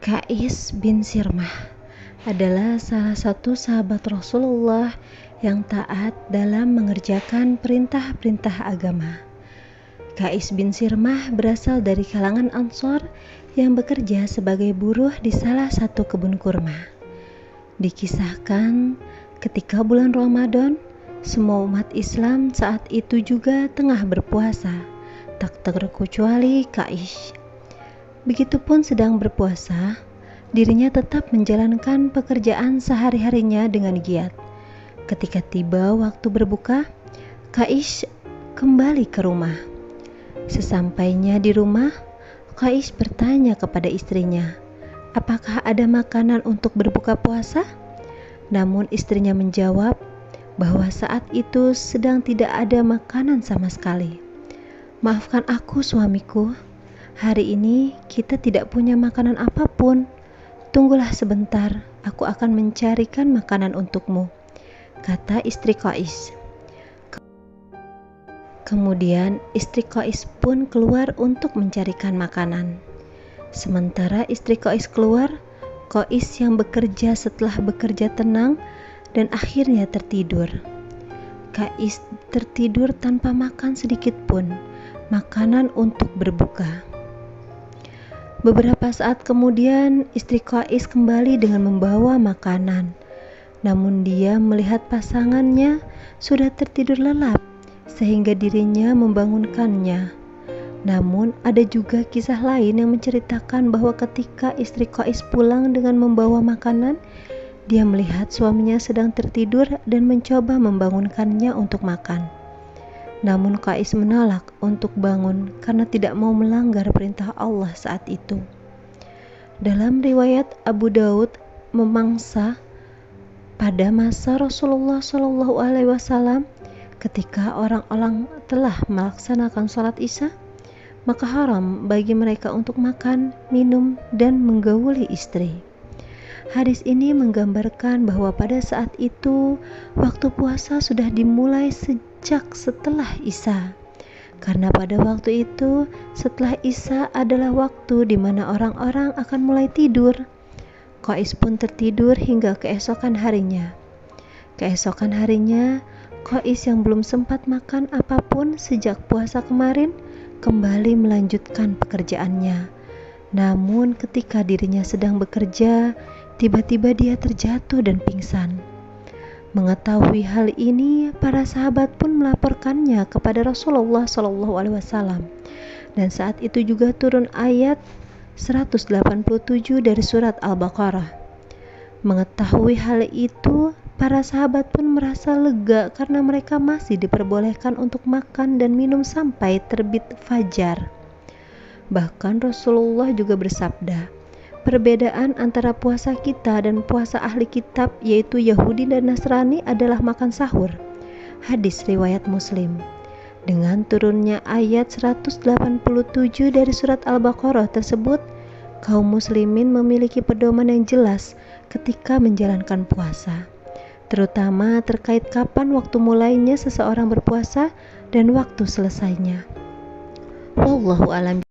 Qais bin Sirmah adalah salah satu sahabat Rasulullah yang taat dalam mengerjakan perintah-perintah agama. Qais bin Sirmah berasal dari kalangan Ansor yang bekerja sebagai buruh di salah satu kebun kurma. Dikisahkan ketika bulan Ramadan, semua umat Islam saat itu juga tengah berpuasa, tak terkecuali Qais. Begitupun sedang berpuasa, dirinya tetap menjalankan pekerjaan sehari-harinya dengan giat. Ketika tiba waktu berbuka, Qais kembali ke rumah. Sesampainya di rumah, Qais bertanya kepada istrinya, apakah ada makanan untuk berbuka puasa? Namun istrinya menjawab bahwa saat itu sedang tidak ada makanan sama sekali. Maafkan aku suamiku, hari ini kita tidak punya makanan apapun. Tunggulah sebentar, aku akan mencarikan makanan untukmu, kata istri Qais. Kemudian istri Qais pun keluar untuk mencarikan makanan. Sementara istri Qais keluar, Qais yang bekerja setelah bekerja tenang dan akhirnya tertidur. Qais tertidur tanpa makan sedikit pun makanan untuk berbuka. Beberapa saat kemudian istri Qais kembali dengan membawa makanan. Namun dia melihat pasangannya sudah tertidur lelap sehingga dirinya membangunkannya. Namun ada juga kisah lain yang menceritakan bahwa ketika istri Qais pulang dengan membawa makanan, dia melihat suaminya sedang tertidur dan mencoba membangunkannya untuk makan. Namun Qais menolak untuk bangun karena tidak mau melanggar perintah Allah saat itu. Dalam riwayat Abu Daud memangsa pada masa Rasulullah SAW, ketika orang-orang telah melaksanakan sholat Isya, maka haram bagi mereka untuk makan, minum, dan menggauli istri. Hadis ini menggambarkan bahwa pada saat itu waktu puasa sudah dimulai sejak setelah Isya. Karena pada waktu itu setelah Isya adalah waktu di mana orang-orang akan mulai tidur. Qais pun tertidur hingga keesokan harinya. Keesokan harinya, Qais yang belum sempat makan apapun sejak puasa kemarin kembali melanjutkan pekerjaannya. Namun ketika dirinya sedang bekerja, tiba-tiba dia terjatuh dan pingsan. Mengetahui hal ini, para sahabat pun melaporkannya kepada Rasulullah SAW. Dan saat itu juga turun ayat 187 dari surat Al-Baqarah. Mengetahui hal itu, para sahabat pun merasa lega karena mereka masih diperbolehkan untuk makan dan minum sampai terbit fajar. Bahkan Rasulullah juga bersabda, perbedaan antara puasa kita dan puasa ahli kitab yaitu Yahudi dan Nasrani adalah makan sahur. Hadis riwayat Muslim. Dengan turunnya ayat 187 dari surat Al-Baqarah tersebut, kaum muslimin memiliki pedoman yang jelas ketika menjalankan puasa, terutama terkait kapan waktu mulainya seseorang berpuasa dan waktu selesainya. Wallahu a'lam.